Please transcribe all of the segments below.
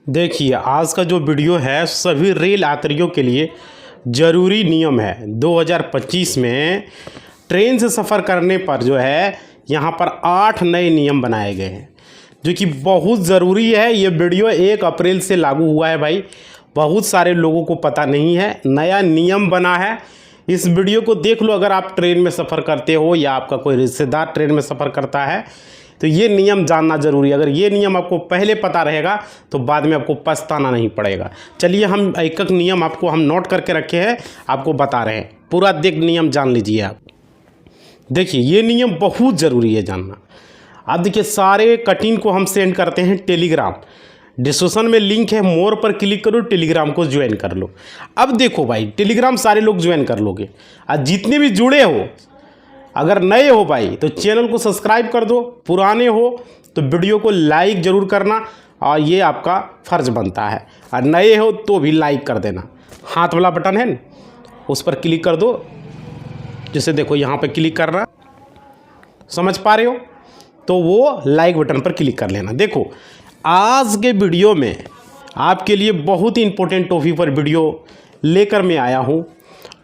देखिए, आज का जो वीडियो है सभी रेल यात्रियों के लिए ज़रूरी नियम है। 2025 में ट्रेन से सफ़र करने पर जो है यहाँ पर 8 नए नियम बनाए गए हैं जो कि बहुत ज़रूरी है। ये वीडियो 1 अप्रैल से लागू हुआ है भाई, बहुत सारे लोगों को पता नहीं है, नया नियम बना है। इस वीडियो को देख लो अगर आप ट्रेन में सफ़र करते हो या आपका कोई रिश्तेदार ट्रेन में सफ़र करता है तो ये नियम जानना ज़रूरी है। अगर ये नियम आपको पहले पता रहेगा तो बाद में आपको पछताना नहीं पड़ेगा। चलिए हम एक एक नियम आपको हम नोट करके रखे हैं, आपको बता रहे हैं, पूरा नियम जान लीजिए आप। देखिए ये नियम बहुत ज़रूरी है जानना। आप देखिए सारे कटिंग को हम सेंड करते हैं टेलीग्राम, डिस्क्रिप्शन में लिंक है, मोर पर क्लिक करो, टेलीग्राम को ज्वाइन कर लो। अब देखो भाई टेलीग्राम सारे लोग ज्वाइन कर लोगे, आज जितने भी जुड़े हो, अगर नए हो भाई तो चैनल को सब्सक्राइब कर दो, पुराने हो तो वीडियो को लाइक ज़रूर करना और ये आपका फ़र्ज़ बनता है। और नए हो तो भी लाइक कर देना, हाथ वाला बटन है ना उस पर क्लिक कर दो, जैसे देखो यहाँ पर क्लिक करना, समझ पा रहे हो तो वो लाइक बटन पर क्लिक कर लेना। देखो आज के वीडियो में आपके लिए बहुत ही इंपॉर्टेंट टॉपिक पर वीडियो लेकर मैं आया हूँ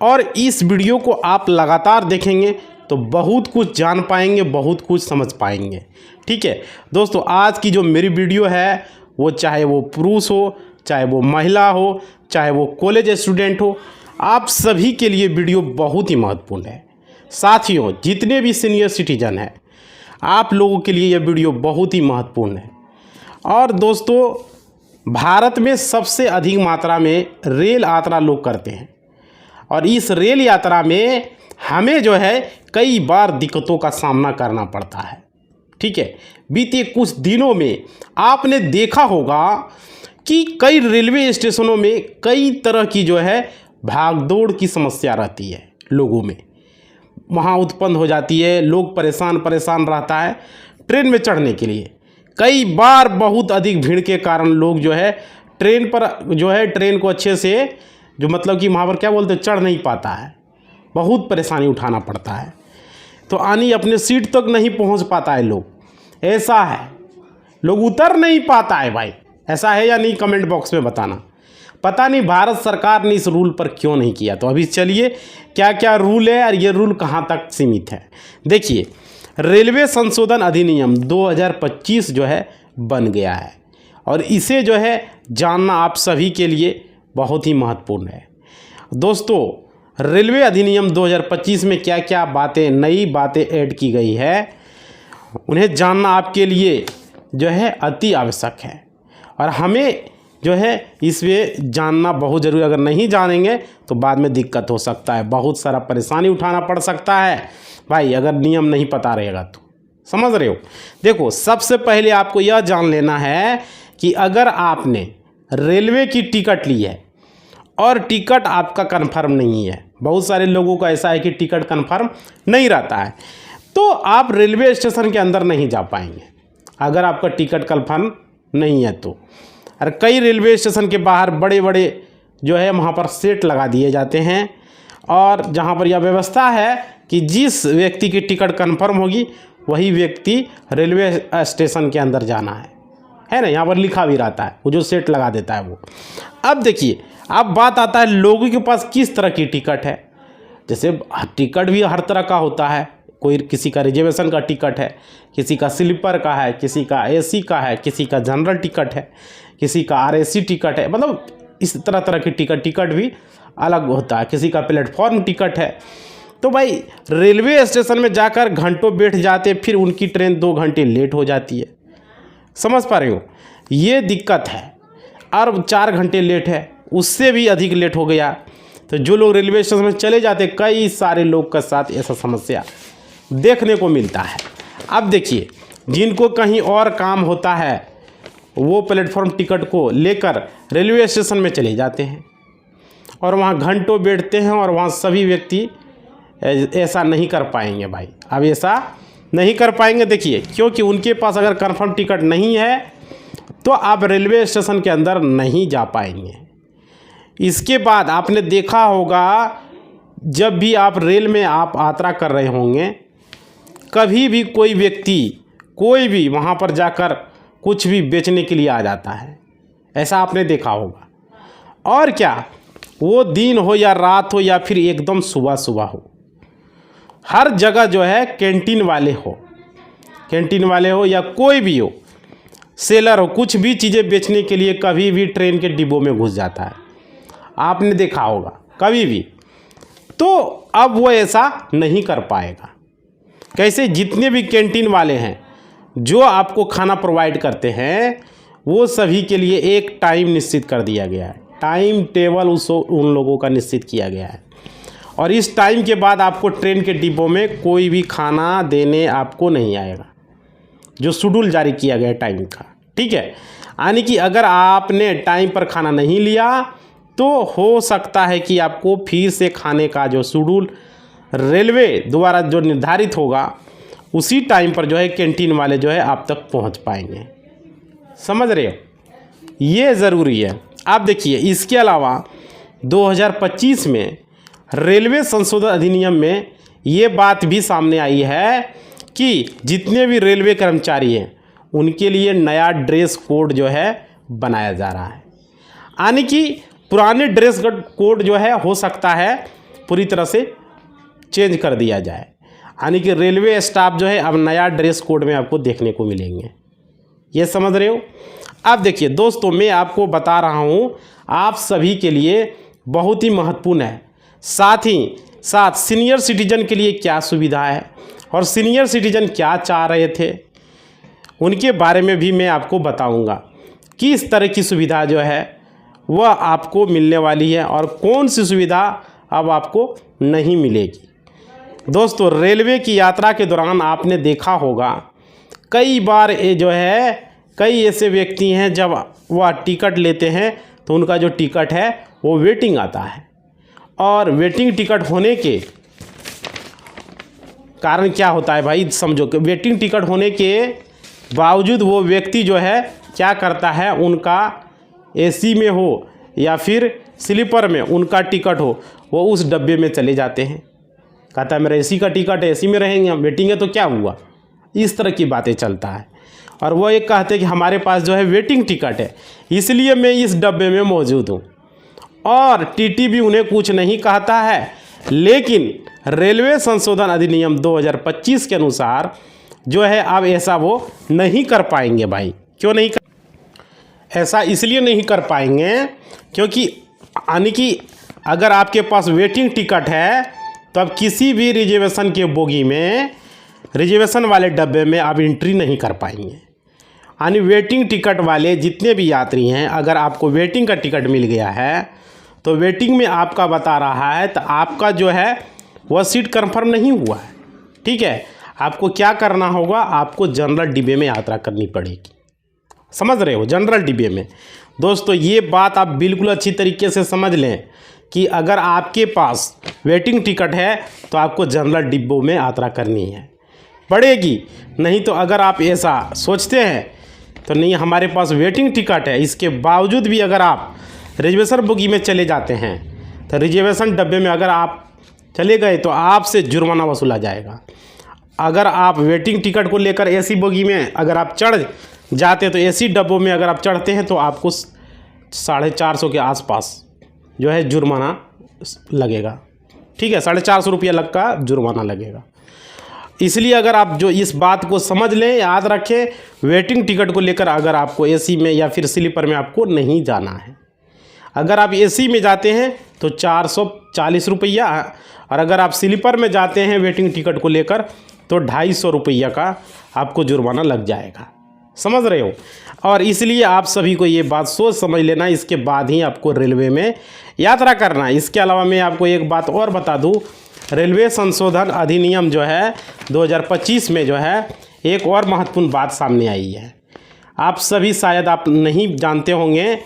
और इस वीडियो को आप लगातार देखेंगे तो बहुत कुछ जान पाएंगे, बहुत कुछ समझ पाएंगे। ठीक है दोस्तों, आज की जो मेरी वीडियो है वो चाहे वो पुरुष हो, चाहे वो महिला हो, चाहे वो कॉलेज स्टूडेंट हो, आप सभी के लिए वीडियो बहुत ही महत्वपूर्ण है। साथियों जितने भी सीनियर सिटीजन हैं आप लोगों के लिए यह वीडियो बहुत ही महत्वपूर्ण है। और दोस्तों भारत में सबसे अधिक मात्रा में रेल यात्रा लोग करते हैं और इस रेल यात्रा में हमें जो है कई बार दिक्कतों का सामना करना पड़ता है। ठीक है, बीते कुछ दिनों में आपने देखा होगा कि कई रेलवे स्टेशनों में कई तरह की जो है भागदौड़ की समस्या रहती है, लोगों में वहाँ उत्पन्न हो जाती है, लोग परेशान रहता है ट्रेन में चढ़ने के लिए। कई बार बहुत अधिक भीड़ के कारण लोग जो है ट्रेन पर जो है ट्रेन को अच्छे से जो मतलब कि वहाँ पर क्या बोलते चढ़ नहीं पाता है, बहुत परेशानी उठाना पड़ता है, तो आनी अपने सीट तक नहीं पहुँच पाता है लोग, ऐसा है, लोग उतर नहीं पाता है भाई, ऐसा है या नहीं कमेंट बॉक्स में बताना। पता नहीं भारत सरकार ने इस रूल पर क्यों नहीं किया। तो अभी चलिए क्या क्या रूल है और ये रूल कहाँ तक सीमित है। देखिए रेलवे संशोधन अधिनियम 2025 जो है बन गया है और इसे जो है जानना आप सभी के लिए बहुत ही महत्वपूर्ण है। दोस्तों रेलवे अधिनियम 2025 में क्या क्या बातें, नई बातें ऐड की गई है, उन्हें जानना आपके लिए जो है अति आवश्यक है और हमें जो है इसमें जानना बहुत ज़रूरी। अगर नहीं जानेंगे तो बाद में दिक्कत हो सकता है, बहुत सारा परेशानी उठाना पड़ सकता है भाई अगर नियम नहीं पता रहेगा तो, समझ रहे हो। देखो सबसे पहले आपको यह जान लेना है कि अगर आपने रेलवे की टिकट ली है और टिकट आपका कन्फर्म नहीं है, बहुत सारे लोगों का ऐसा है कि टिकट कन्फर्म नहीं रहता है, तो आप रेलवे स्टेशन के अंदर नहीं जा पाएंगे अगर आपका टिकट कन्फर्म नहीं है तो। और कई रेलवे स्टेशन के बाहर बड़े बड़े जो है वहाँ पर सेट लगा दिए जाते हैं और जहाँ पर यह व्यवस्था है कि जिस व्यक्ति की टिकट कन्फर्म होगी वही व्यक्ति रेलवे स्टेशन के अंदर जाना है ना, यहाँ पर लिखा भी रहता है, वो जो सेट लगा देता है वो। अब देखिए अब बात आता है लोगों के पास किस तरह की टिकट है। जैसे टिकट भी हर तरह का होता है, कोई किसी का रिजर्वेशन का टिकट है, किसी का स्लीपर का है, किसी का एसी का है, किसी का जनरल टिकट है, किसी का आरएसी टिकट है, मतलब इस तरह की टिकट भी अलग होता है, किसी का प्लेटफॉर्म टिकट है। तो भाई रेलवे स्टेशन में जाकर घंटों बैठ जाते, फिर उनकी ट्रेन 2 घंटे लेट हो जाती है, समझ पा रहे हो, ये दिक्कत है। और 4 घंटे लेट है, उससे भी अधिक लेट हो गया तो जो लोग रेलवे स्टेशन में चले जाते, कई सारे लोग के साथ ऐसा समस्या देखने को मिलता है। अब देखिए जिनको कहीं और काम होता है वो प्लेटफॉर्म टिकट को लेकर रेलवे स्टेशन में चले जाते हैं और वहाँ घंटों बैठते हैं और वहाँ सभी व्यक्ति ऐसा नहीं कर पाएंगे भाई, अब ऐसा नहीं कर पाएंगे। देखिए क्योंकि उनके पास अगर कंफर्म टिकट नहीं है तो आप रेलवे स्टेशन के अंदर नहीं जा पाएंगे। इसके बाद आपने देखा होगा जब भी आप रेल में आप यात्रा कर रहे होंगे, कभी भी कोई व्यक्ति कोई भी वहाँ पर जाकर कुछ भी बेचने के लिए आ जाता है, ऐसा आपने देखा होगा। और क्या, वो दिन हो या रात हो या फिर एकदम सुबह सुबह हो, हर जगह जो है कैंटीन वाले हो या कोई भी हो, सेलर हो, कुछ भी चीज़ें बेचने के लिए कभी भी ट्रेन के डिब्बों में घुस जाता है, आपने देखा होगा कभी भी। तो अब वो ऐसा नहीं कर पाएगा। कैसे, जितने भी कैंटीन वाले हैं जो आपको खाना प्रोवाइड करते हैं, वो सभी के लिए एक टाइम निश्चित कर दिया गया है, टाइम टेबल उन लोगों का निश्चित किया गया है। और इस टाइम के बाद आपको ट्रेन के डिब्बों में कोई भी खाना देने आपको नहीं आएगा, जो शेड्यूल जारी किया गया है टाइम का, ठीक है। यानी कि अगर आपने टाइम पर खाना नहीं लिया तो हो सकता है कि आपको फिर से खाने का जो शेड्यूल रेलवे द्वारा जो निर्धारित होगा उसी टाइम पर जो है कैंटीन वाले जो है आप तक पहुंच पाएंगे। समझ रहे हो, ये ज़रूरी है। आप देखिए, इसके अलावा 2025 में रेलवे संशोधन अधिनियम में ये बात भी सामने आई है कि जितने भी रेलवे कर्मचारी हैं उनके लिए नया ड्रेस कोड जो है बनाया जा रहा है। यानी कि पुराने ड्रेस कोड जो है हो सकता है पूरी तरह से चेंज कर दिया जाए, यानी कि रेलवे स्टाफ जो है अब नया ड्रेस कोड में आपको देखने को मिलेंगे। ये समझ रहे हो। अब देखिए दोस्तों, मैं आपको बता रहा हूँ, आप सभी के लिए बहुत ही महत्वपूर्ण है। साथ ही साथ सीनियर सिटीजन के लिए क्या सुविधा है और सीनियर सिटीजन क्या चाह रहे थे, उनके बारे में भी मैं आपको बताऊंगा। किस तरह की सुविधा जो है वह आपको मिलने वाली है और कौन सी सुविधा अब आपको नहीं मिलेगी। दोस्तों, रेलवे की यात्रा के दौरान आपने देखा होगा कई बार ये जो है कई ऐसे व्यक्ति हैं जब वह टिकट लेते हैं तो उनका जो टिकट है वो वेटिंग आता है, और वेटिंग टिकट होने के कारण क्या होता है भाई, समझो कि वेटिंग टिकट होने के बावजूद वो व्यक्ति जो है क्या करता है, उनका एसी में हो या फिर स्लीपर में उनका टिकट हो, वो उस डब्बे में चले जाते हैं। कहता है मेरा एसी का टिकट है, एसी में रहेंगे हम, वेटिंग है तो क्या हुआ, इस तरह की बातें चलता है। और वो एक कहते हैं कि हमारे पास जो है वेटिंग टिकट है इसलिए मैं इस डब्बे में मौजूद हूँ, और टीटी भी उन्हें कुछ नहीं कहता है। लेकिन रेलवे संशोधन अधिनियम 2025 के अनुसार जो है अब ऐसा वो नहीं कर पाएंगे भाई। क्यों नहीं ऐसा इसलिए नहीं कर पाएंगे क्योंकि यानी कि अगर आपके पास वेटिंग टिकट है तो अब किसी भी रिजर्वेशन के बोगी में, रिजर्वेशन वाले डब्बे में आप एंट्री नहीं कर पाएंगे। यानी वेटिंग टिकट वाले जितने भी यात्री हैं, अगर आपको वेटिंग का टिकट मिल गया है तो वेटिंग में आपका बता रहा है तो आपका जो है वह सीट कंफर्म नहीं हुआ है, ठीक है। आपको क्या करना होगा, आपको जनरल डिब्बे में यात्रा करनी पड़ेगी। समझ रहे हो, जनरल डिब्बे में। दोस्तों, ये बात आप बिल्कुल अच्छी तरीके से समझ लें कि अगर आपके पास वेटिंग टिकट है तो आपको जनरल डिब्बों में यात्रा करनी है पड़ेगी। नहीं तो अगर आप ऐसा सोचते हैं तो नहीं, हमारे पास वेटिंग टिकट है, इसके बावजूद भी अगर आप रिजर्वेशन बोगी में चले जाते हैं तो रिजर्वेशन डब्बे में अगर आप चले गए तो आपसे जुर्माना वसूला जाएगा। अगर आप वेटिंग टिकट को लेकर एसी बोगी में अगर आप चढ़ जाते तो एसी डब्बों में अगर आप चढ़ते हैं तो आपको 450 के आसपास जो है जुर्माना लगेगा, ठीक है। 450 रुपया लग का जुर्माना लगेगा। इसलिए अगर आप जो इस बात को समझ लें, याद रखें, वेटिंग टिकट को लेकर अगर आपको एसी में या फिर स्लीपर में आपको नहीं जाना है। अगर आप एसी में जाते हैं तो 440 रुपया, और अगर आप स्लीपर में जाते हैं वेटिंग टिकट को लेकर तो 250 रुपया का आपको जुर्माना लग जाएगा। समझ रहे हो। और इसलिए आप सभी को ये बात सोच समझ लेना, इसके बाद ही आपको रेलवे में यात्रा करना है। इसके अलावा मैं आपको एक बात और बता दूं, रेलवे संशोधन अधिनियम जो है 2025 में जो है एक और महत्वपूर्ण बात सामने आई है। आप सभी शायद आप नहीं जानते होंगे,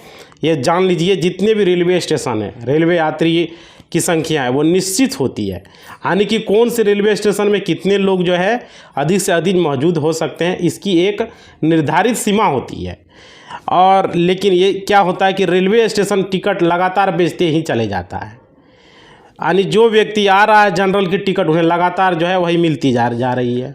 ये जान लीजिए, जितने भी रेलवे स्टेशन हैं, रेलवे यात्री की संख्या है वो निश्चित होती है। यानी कि कौन से रेलवे स्टेशन में कितने लोग जो है अधिक से अधिक मौजूद हो सकते हैं, इसकी एक निर्धारित सीमा होती है। और लेकिन ये क्या होता है कि रेलवे स्टेशन टिकट लगातार बेचते ही चले जाता है। यानी जो व्यक्ति आ रहा है जनरल की टिकट उन्हें लगातार जो है वही मिलती जा रही है।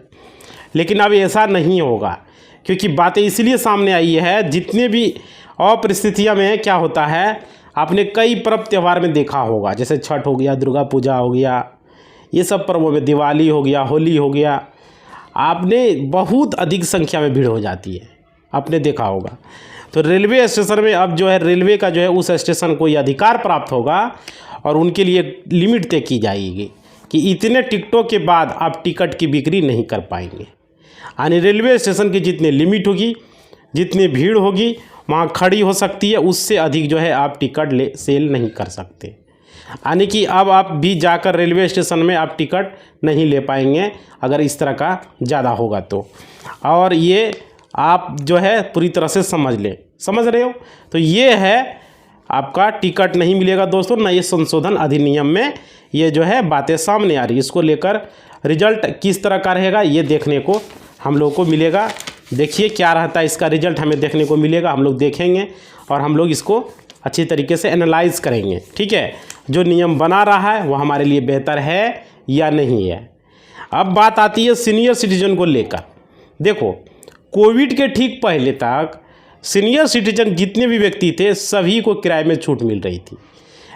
लेकिन अब ऐसा नहीं होगा, क्योंकि बातें इसलिए सामने आई है, जितने भी और परिस्थितियों में क्या होता है, आपने कई पर्व त्यौहार में देखा होगा, जैसे छठ हो गया, दुर्गा पूजा हो गया, ये सब पर्वों में, दिवाली हो गया, होली हो गया, आपने बहुत अधिक संख्या में भीड़ हो जाती है, आपने देखा होगा। तो रेलवे स्टेशन में अब जो है रेलवे का जो है उस स्टेशन को ये अधिकार प्राप्त होगा और उनके लिए लिमिट तय की जाएगी कि इतने टिकटों के बाद आप टिकट की बिक्री नहीं कर पाएंगे। यानी रेलवे स्टेशन की जितनी लिमिट होगी, जितनी भीड़ होगी वहाँ खड़ी हो सकती है, उससे अधिक जो है आप टिकट सेल नहीं कर सकते। यानी कि अब आप भी जाकर रेलवे स्टेशन में आप टिकट नहीं ले पाएंगे अगर इस तरह का ज़्यादा होगा तो। और ये आप जो है पूरी तरह से समझ रहे हो। तो ये है आपका टिकट नहीं मिलेगा दोस्तों, ना ये संशोधन अधिनियम में ये जो है बातें सामने आ रही। इसको लेकर रिजल्ट किस तरह का रहेगा ये देखने को हम लोग को मिलेगा। देखिए क्या रहता है इसका रिजल्ट, हमें देखने को मिलेगा, हम लोग देखेंगे और हम लोग इसको अच्छी तरीके से एनालाइज करेंगे। ठीक है, जो नियम बना रहा है वो हमारे लिए बेहतर है या नहीं है। अब बात आती है सीनियर सिटीजन को लेकर। देखो, कोविड के ठीक पहले तक सीनियर सिटीजन जितने भी व्यक्ति थे सभी को किराए में छूट मिल रही थी,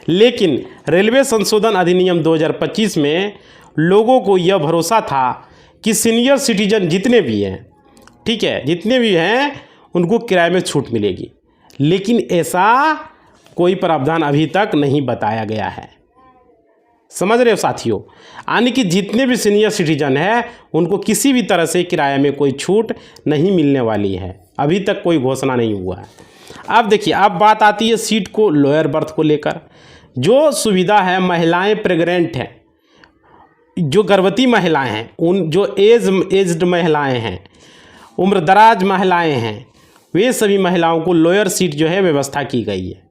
लेकिन रेलवे संशोधन अधिनियम 2025 में लोगों को यह भरोसा था कि सीनियर सिटीजन जितने भी हैं, ठीक है, जितने भी हैं उनको किराए में छूट मिलेगी, लेकिन ऐसा कोई प्रावधान अभी तक नहीं बताया गया है। समझ रहे हो साथियों, यानी कि जितने भी सीनियर सिटीजन हैं उनको किसी भी तरह से किराए में कोई छूट नहीं मिलने वाली है, अभी तक कोई घोषणा नहीं हुआ है। अब देखिए, अब बात आती है सीट को, लोअर बर्थ को लेकर। जो सुविधा है, महिलाएं प्रेग्नेंट हैं, जो गर्भवती महिलाएं हैं, उन जो एज्ड महिलाएं हैं, उम्रदराज महिलाएं हैं, वे सभी महिलाओं को लोअर सीट जो है व्यवस्था की गई है।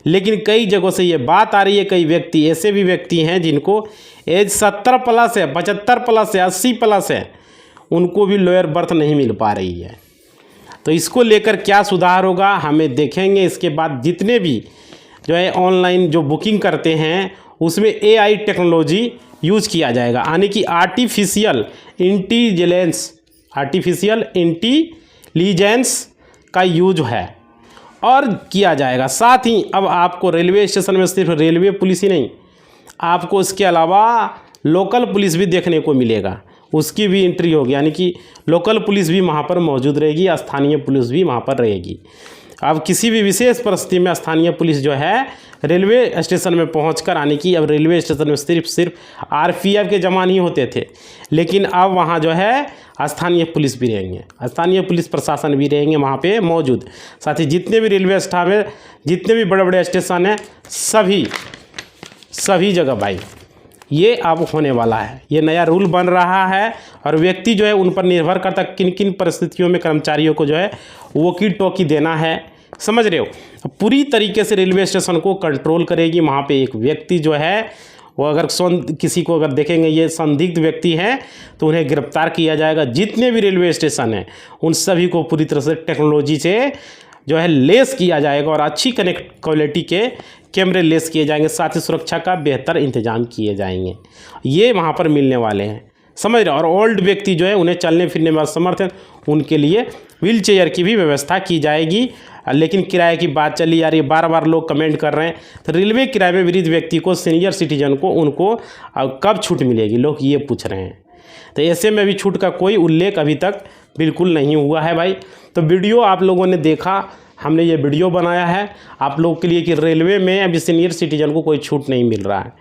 लेकिन कई जगहों से ये बात आ रही है, कई व्यक्ति ऐसे भी व्यक्ति हैं जिनको एज 70 प्लस है, 75 प्लस है, 80 प्लस है, उनको भी लोअर बर्थ नहीं मिल पा रही है। तो इसको लेकर क्या सुधार होगा हमें देखेंगे। इसके बाद जितने भी जो है ऑनलाइन जो बुकिंग करते हैं उसमें AI टेक्नोलॉजी यूज किया जाएगा, यानी कि आर्टिफिशियल इंटेलिजेंस का यूज है और किया जाएगा। साथ ही अब आपको रेलवे स्टेशन में सिर्फ रेलवे पुलिस ही नहीं, आपको इसके अलावा लोकल पुलिस भी देखने को मिलेगा, उसकी भी एंट्री होगी, यानी कि लोकल पुलिस भी वहाँ पर मौजूद रहेगी, स्थानीय पुलिस भी वहाँ पर रहेगी। अब किसी भी विशेष परिस्थिति में स्थानीय पुलिस जो है रेलवे स्टेशन में पहुंचकर, यानी कि अब रेलवे स्टेशन में सिर्फ RPF के जवान ही होते थे, लेकिन अब वहाँ जो है स्थानीय पुलिस भी रहेंगे, स्थानीय पुलिस प्रशासन भी रहेंगे वहाँ पे मौजूद। साथ ही जितने भी रेलवे स्टाफ है, जितने भी बड़े बड़े स्टेशन हैं, सभी जगह भाई ये अब होने वाला है। ये नया रूल बन रहा है और व्यक्ति जो है उन पर निर्भर करता किन किन परिस्थितियों में कर्मचारियों को जो है वॉकी टॉकी देना है। समझ रहे हो, पूरी तरीके से रेलवे स्टेशन को कंट्रोल करेगी। वहाँ पे एक व्यक्ति जो है वो अगर किसी को अगर देखेंगे ये संदिग्ध व्यक्ति है तो उन्हें गिरफ्तार किया जाएगा। जितने भी रेलवे स्टेशन हैं उन सभी को पूरी तरह से टेक्नोलॉजी से जो है लेस किया जाएगा और अच्छी क्वालिटी के कैमरे लेस किए जाएंगे, साथ ही सुरक्षा का बेहतर इंतजाम किए जाएंगे, ये वहाँ पर मिलने वाले हैं। समझ रहे हो। और ओल्ड व्यक्ति जो है उन्हें चलने फिरने में असमर्थ हैं, उनके लिए व्हील चेयर की भी व्यवस्था की जाएगी। लेकिन किराए की बात चली आ रही है, बार लोग कमेंट कर रहे हैं, तो रेलवे किराए में वृद्ध व्यक्ति को, सीनियर सिटीजन को, उनको कब छूट मिलेगी, लोग ये पूछ रहे हैं। तो ऐसे में भी छूट का कोई उल्लेख अभी तक बिल्कुल नहीं हुआ है भाई। तो वीडियो आप लोगों ने देखा, हमने ये वीडियो बनाया है आप लोगों के लिए कि रेलवे में अभी सीनियर सिटीजन को कोई छूट नहीं मिल रहा है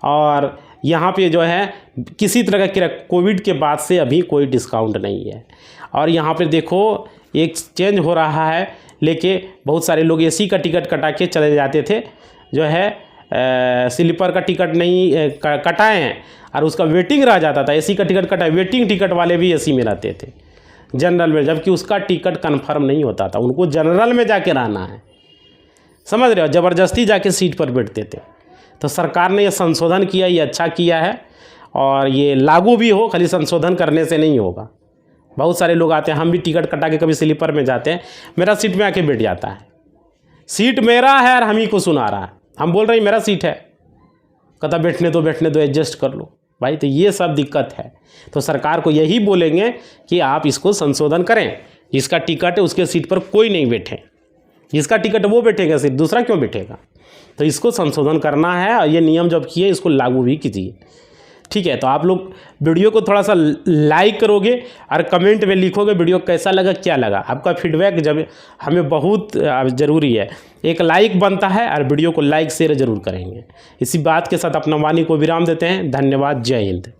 और यहाँ पे जो है किसी तरह का कोविड के बाद से अभी कोई डिस्काउंट नहीं है। और यहाँ पे देखो एक चेंज हो रहा है, लेके बहुत सारे लोग AC का टिकट कटा के चले जाते थे, जो है स्लीपर का टिकट नहीं कटाए हैं और उसका वेटिंग रह जाता था। AC का टिकट कटा, वेटिंग टिकट वाले भी AC में रहते थे, जनरल में, जबकि उसका टिकट कन्फर्म नहीं होता था, उनको जनरल में जाके रहना है। समझ रहे हो, ज़बरदस्ती जाके सीट पर बैठते थे। तो सरकार ने यह संशोधन किया, ये अच्छा किया है और ये लागू भी हो, खाली संशोधन करने से नहीं होगा। बहुत सारे लोग आते हैं, हम भी टिकट कटा के कभी स्लीपर में जाते हैं, मेरा सीट में आके बैठ जाता है, सीट मेरा है और हम ही को सुना रहा है, हम बोल रहे हैं मेरा सीट है, कहता बैठने दो एडजस्ट कर लो भाई। तो ये सब दिक्कत है। तो सरकार को यही बोलेंगे कि आप इसको संशोधन करें, जिसका टिकट है उसके सीट पर कोई नहीं बैठे, इसका टिकट वो बैठेगा, सिर्फ दूसरा क्यों बैठेगा? तो इसको संशोधन करना है और ये नियम जब किए इसको लागू भी कीजिए। ठीक है, तो आप लोग वीडियो को थोड़ा सा लाइक करोगे और कमेंट में लिखोगे वीडियो कैसा लगा, क्या लगा। आपका फीडबैक जब हमें बहुत ज़रूरी है, एक लाइक बनता है और वीडियो को लाइक शेयर ज़रूर करेंगे। इसी बात के साथ अपना वाणी को विराम देते हैं। धन्यवाद। जय हिंद।